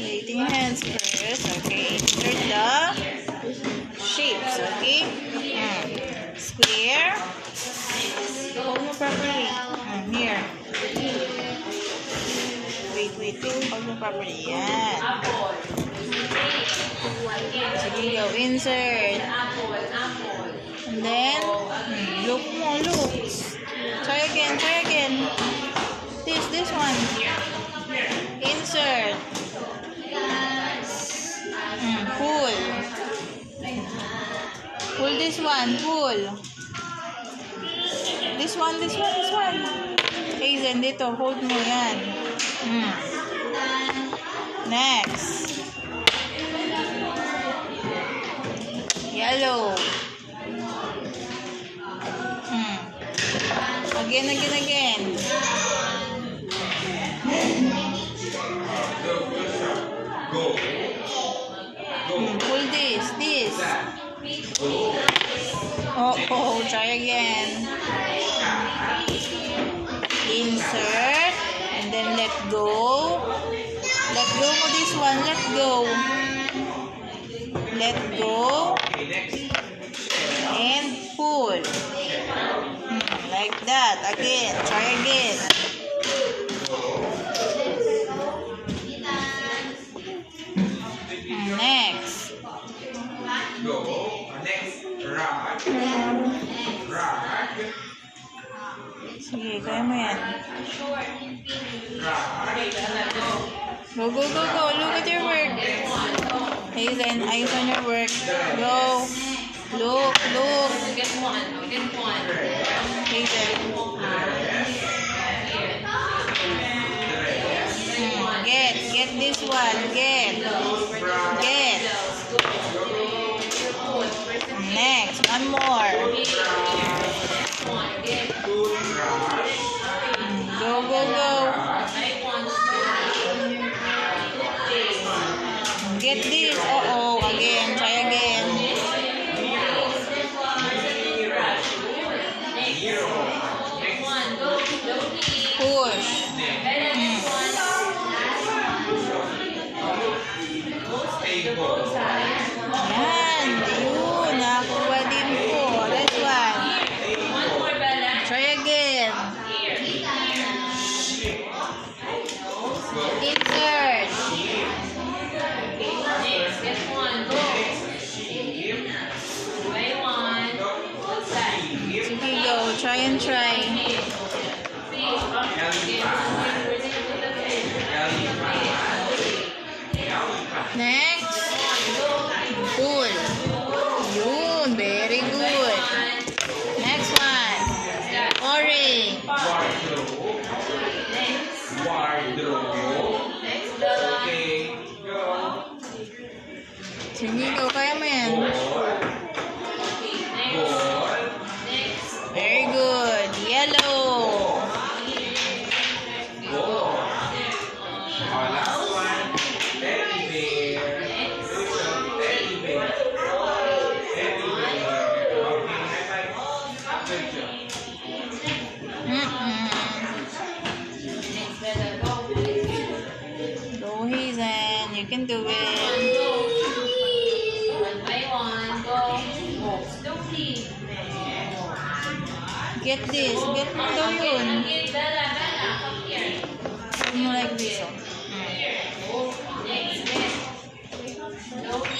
Creating hands first. Okay. Insert the shapes. Okay. Square. Hold mo properly. Here. Wait. Hold mo properly. Yan. Sige, go. Insert. And then, look mo, look. Try again. This one. Insert. Pull. Pull this one. Pull. This one. Hazen, dito. Hold mo yan. Next. Yellow. Again. Pull this. Oh, try again. Insert. And then let go. Let go mo this one. Let go. And pull. Like that. Again. Try again. Next. Sige, kaya mo yan. Go. Look at your work. Hazen, eyes on your work. Go. Look. Hazen. Get this one. Get. Next, one more. Go. Get this. Again. Try again. Push. Yan. Yun. Nakakuha din po. This one. Try again. Insert. Sige, go. Try. Next. Pull. Yun. Very good. Next one. Orange. Sige, go. Kaya mo yan. Very good. Yellow. Go, Hazen. You can do it. Get this. Get mo daw yun. Do mo like this.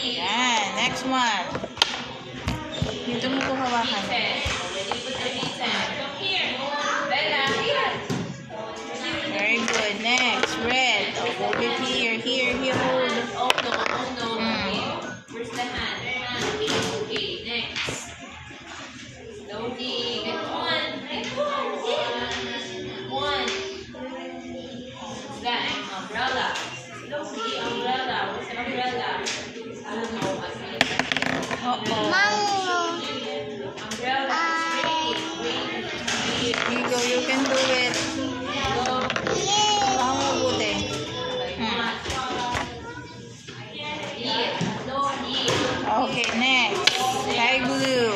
Yan. Next one. Dito mo ko hawakan. Very good. Next. Red. Hold it here. Hold. Where's the hand? Okay, next. Slowly. Get one. One. What's that? Umbrella. Slowly, umbrella. Where's the umbrella? I don't know what's it. Mango. Umbrella. Go, you can do it. Okay, next. Sky blue.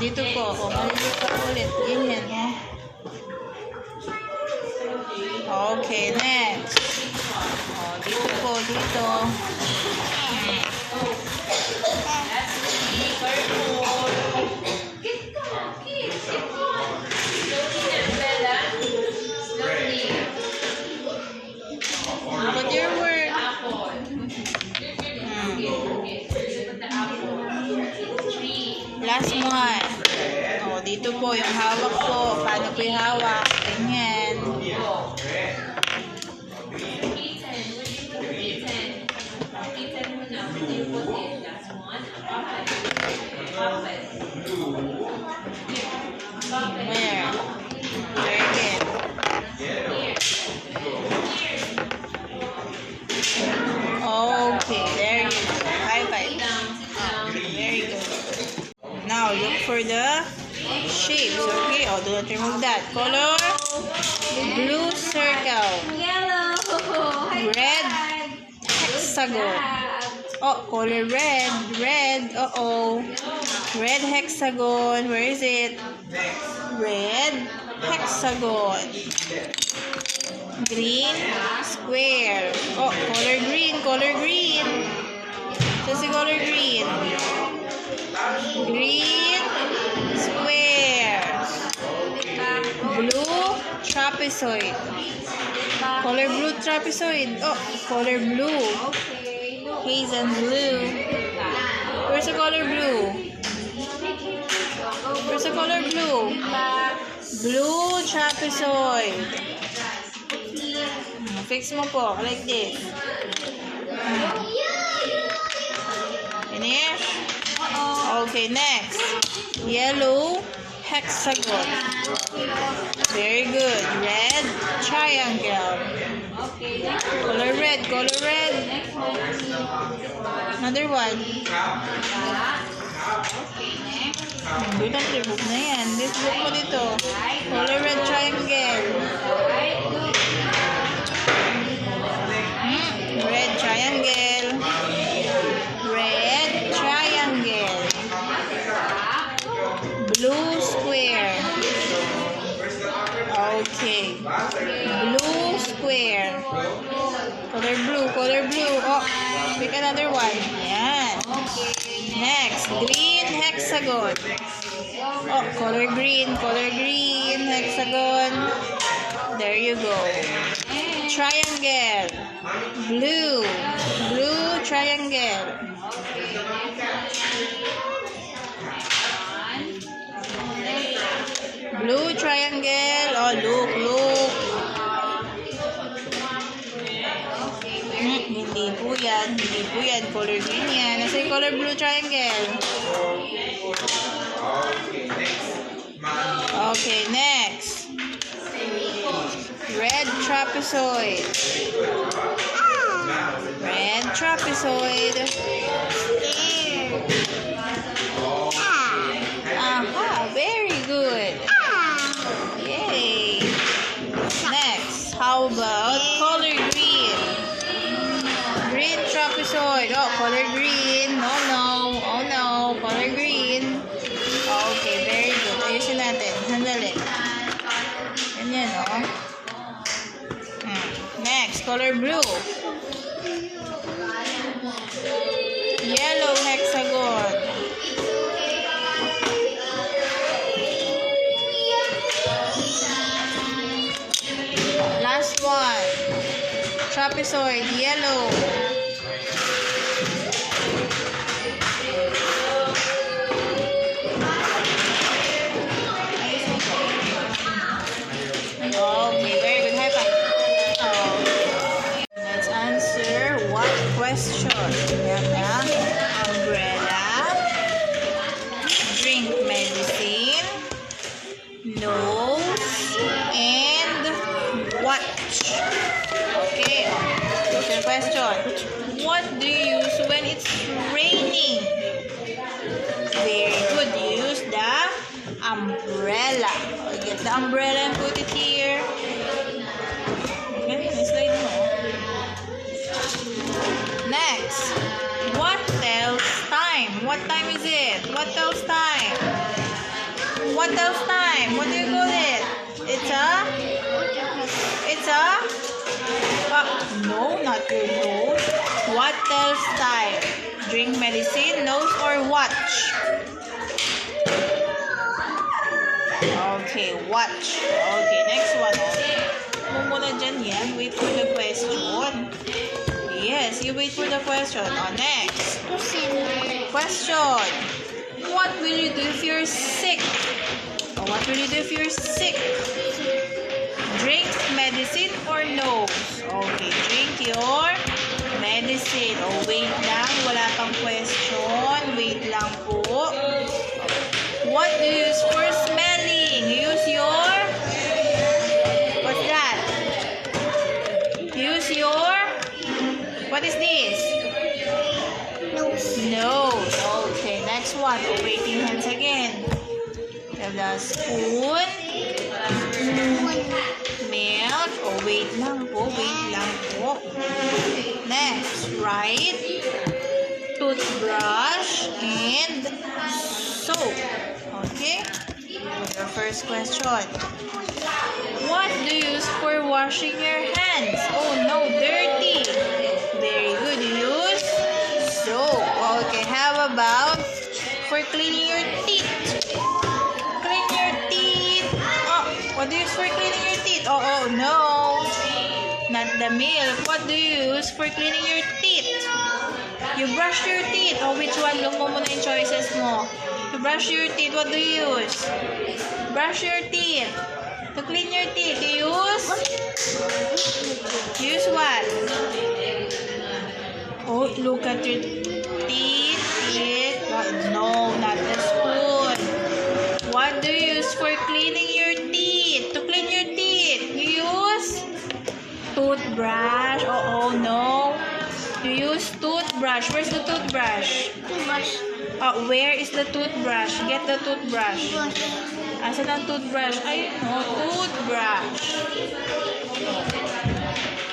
Dito po. Maliliit pa ulit. Ganyan, ha? Okay, next. Dito po. dito. That's the purple. Get going, kids. Get going. Slowly na, Bella. Slowly. Look at your work. Apple. Okay. Look at the apple. Tree. Last one. Oh, dito po yung hawak ko. Paano po yung hawak? Ganyan. Kitten. Where do you put kitten? Kitten muna. Where do you put it? That's one. Puppet. Puppet. Puppet. Where? Very good. Here. Okay, there you go. High Sit five. down. Sit down. Very good. Now, look for the shapes. Okay, oh, do not remove that. Color? Blue circle. Yellow. Red hexagon. Oh, color red. Red. Uh-oh. Red hexagon. Where is it? Red hexagon. Green square. Oh, color green. Color green. Just the color green. Green square. Blue trapezoid. Color blue trapezoid. Oh, color blue. Hazel blue. Where's the color blue? Where's the color blue? Blue trapezoid. Fix mo po, like this. Finish? Okay, next. Yellow hexagon. Very good. Red triangle. Okay, next Color red, color red. one. Another one. Okay, next. Good ang book na yan. This book mo dito. Color red triangle. Right, good. Red triangle. Red triangle. Blue square. Okay. Blue square. Color blue, color blue. Oh, pick another one. Yan. Next, green hexagon. Oh, color green, hexagon. There you go. Triangle. Blue. Blue triangle. Blue triangle. Oh, look. Hindi po yan. Color green yan. Nasa yung color blue triangle. Okay, next. Red trapezoid. Red trapezoid. Aha, very good. Yay. Next, how about color green? Green trapezoid. Oh, color green. Oh no, color green. Okay, very good. Ayusin natin. Sandali. Ganyan, oh. Next, color blue. Yellow hexagon. Last one. Trapezoid, yellow. Okay, very good. High five. Oh. Let's answer what question? Umbrella, drink medicine, nose, and watch. Okay. Your question. What do you use when it's raining? Very good. You use the umbrella. Get the umbrella and put it here. Okay, slide mo. Next. What tells time? What time is it? What tells time? What tells time? What do you call it? It's a... No, not your nose. tells time? Drink medicine, nose, or watch? Okay, watch. Okay, next one. Muna dyan yan. Wait for the question. Yes, you wait for the question. Next. Question. What will you do if you're sick? What will you do if you're sick? Drink medicine or nose? Okay, drink your medicine. Wait lang. Wala pang question. Wait lang po. What do you use for smelling? You use your... What's that? You use your... What is this? Nose. Okay, next one. Waiting hands again. We have the spoon. Milk. Wait lang po. Wait lang po. Next, right? Toothbrush and soap. Okay? Your first question. What do you use for washing your hands? Oh no, dirty. Very good. You use soap. Okay, how about for cleaning your teeth? Clean your teeth. Oh, what do you use for cleaning your teeth? Oh no. Not the milk. What do you use for cleaning your teeth? You brush your teeth. Which one? Look mo muna yung choices mo. To brush your teeth, what do you use? Brush your teeth. To clean your teeth, you use? Use what? Oh, look at your teeth. No, not the spoon. What do you use for cleaning your teeth? To clean your teeth, you use? Toothbrush. Oh no. You use toothbrush. Where's the toothbrush? Where is the toothbrush? Get the toothbrush. Asan ang toothbrush? Ayun o, toothbrush.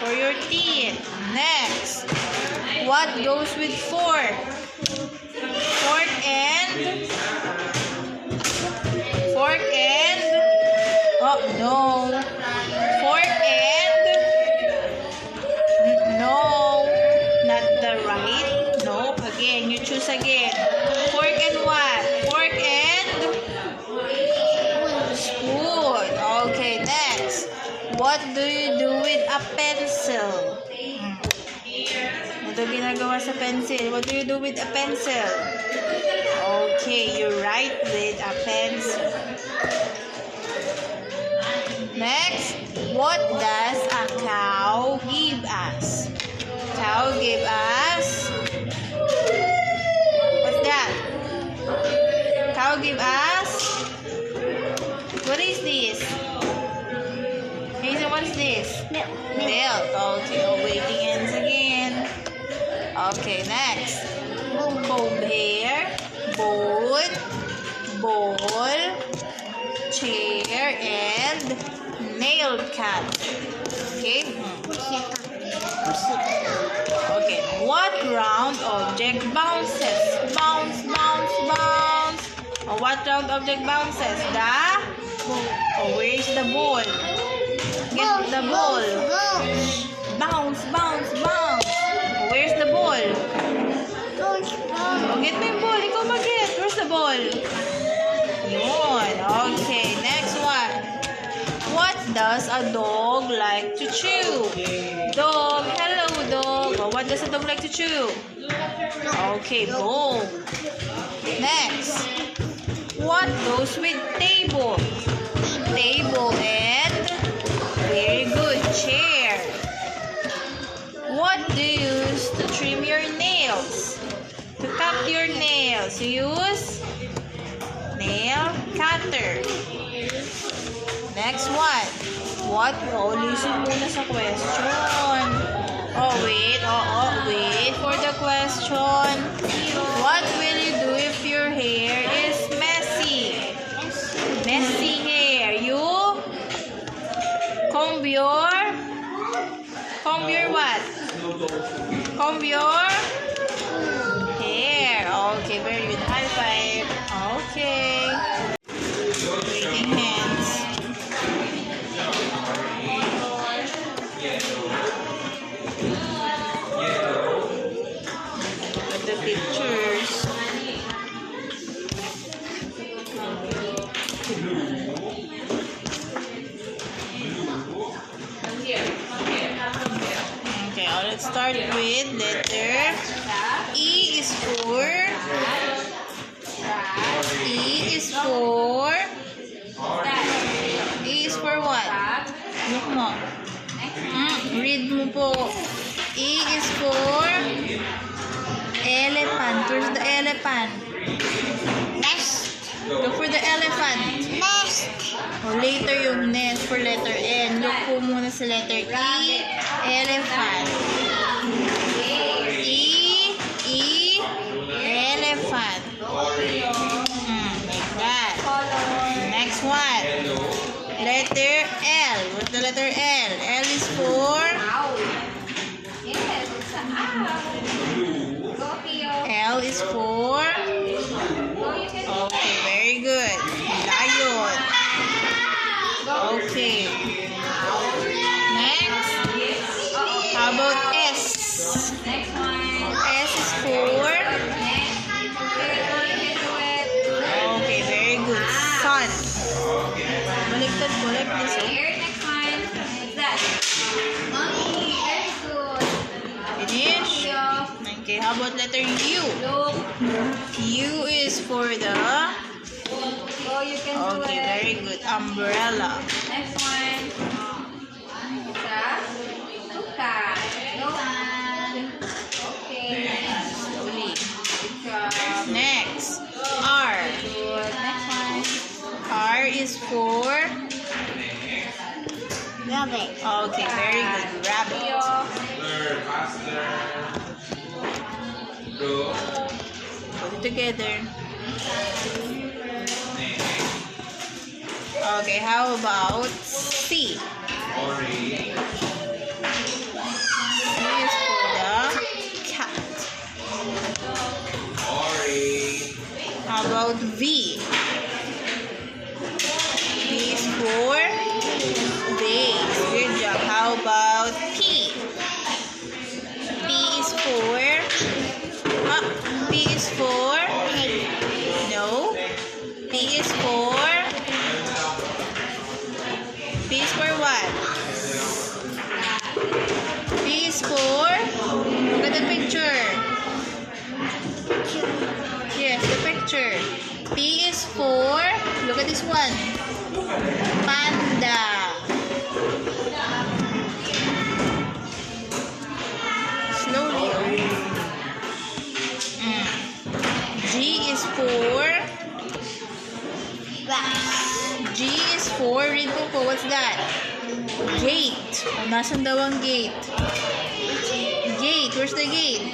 For your teeth. Next. What goes with fork? Fork and... Fork and... Oh, no. Fork and... No. Not the right. No. Again, you choose again. Fork and what? Fork and spoon. Okay, next. What do you do with a pencil? Ano ginagawa sa pencil? What do you do with a pencil? Okay, you write with a pencil. Next, what does a cow give us? Cow give us... What's that? Cow give us... What is this? Hazel, what is this? Milk. Okay, waiting hands again. Okay, next. Comb hair, boat, ball, chair, and nail cut. Okay? Okay, what round object bounces? Bounce, bounce, bounce. What round object bounces? The... where is the ball? Get the ball. Bounce, bounce, bounce. Where's the ball? Get me yung ball. Ikaw mag-get. Where's the ball? Yun. Okay, next one. What does a dog like to chew? Dog. Hello, dog. What does a dog like to chew? Okay, bone. Next. What goes with table? Table and very good, chair. What do you use to trim your nails? To cut your nails, you use nail cutter. Next one. What? Listen muna sa question. Wait for the question. What will you do if your hair is messy? Messy hair. You comb your what? Comb your hair. Okay, very good. High five. Okay. Waiting hands. pictures. Okay, let's start with letter E is for what? Look mo. Read mo po. E is for elephant. Where's the elephant? Nest. Look for the elephant. Nest. Later yung nest for letter N. Look po muna sa letter E. Elephant. Elephant. Like that. Next one. Letter L. What's the letter L? L is for Yes, it's an owl. Go, Theo. L is for Go, you can do okay, very good. Lion. Okay. Next. How about S? Next one. S is for Next. Okay, go, you can do it. okay, very good. Sun. Baliktad ko like this. Oh. Here, next one. What's that? Monkey. Very good. Finish. Theo. Okay, how about letter U? Look. U is for the Go, you can do okay, it. very good. Umbrella. Next one. Tuka. Go. Okay. Slowly. Good job. Next. R. Good. Next one. R is for Rabbit. okay, very good. Rabbit. Theo. Put it together. Okay, how about C? C is for the cat. How about V? V is for vase. Good job. How about P? P is for P is for no. P is for what? P is for look at the picture. Yes, the picture. P is for look at this one. Panda. Slowly. G is for read mo po, what's that? Gate. O, nasan daw ang gate? Gate. Where's the gate?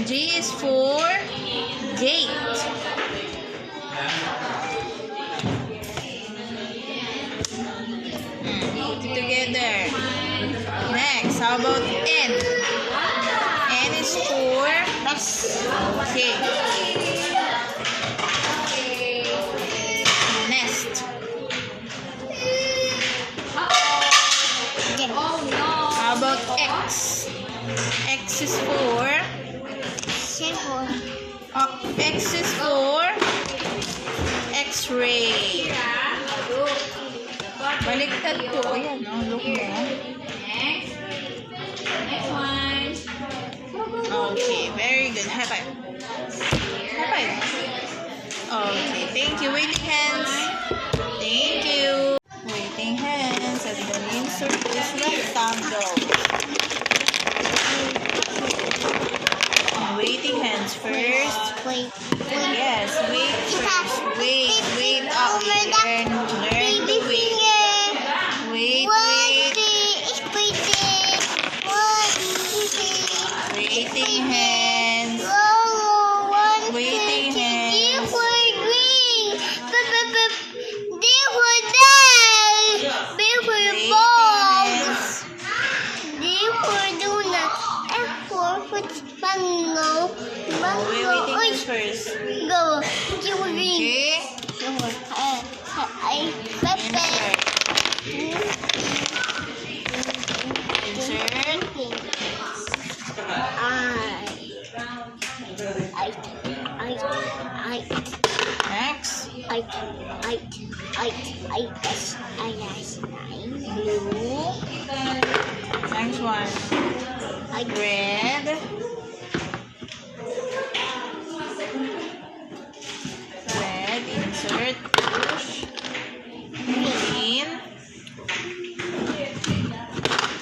G is for gate. Put it together. Next, how about N? N is for okay. Nest. Oh no. How about X? X is for X is for X-ray. Baliktad to. Ayan, no? Look mo. Next. Next one. Okay, very good. High five. High five. Okay, thank you. Waiting hands. Thank you. Waiting hands. And the insert is rectangle. Waiting hands first. Wait. Yes, wait first. Wait up. Learn to wait. Wait. Waiting hands. Waiting hands. Waiting hands first. Go. Okay. Insert. nine. Blue. Next one. Red. Red. Insert. Push. Green.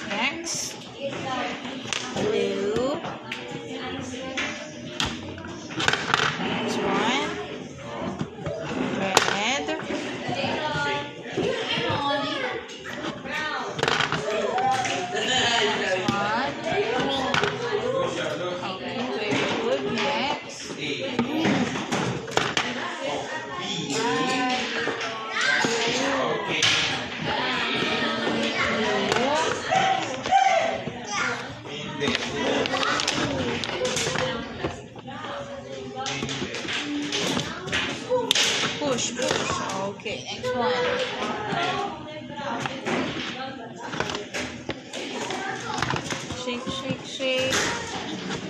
Next. Blue. Next one. Red. One. Okay, very good. Next. Push, push. Okay, next one. Shake, shake, shake.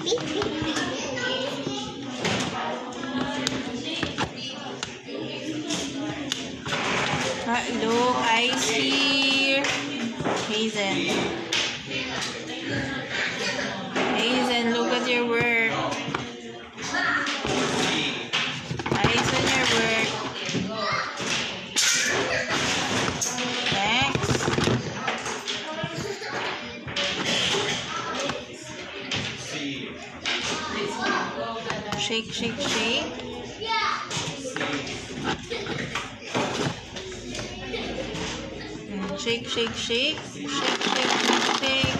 Beep, beep, beep. Look, I see Hazen. Hazen, look at your work. Eyes on your work. Next. Shake, shake, shake. Shake, shake, shake. Shake, shake, shake, shake.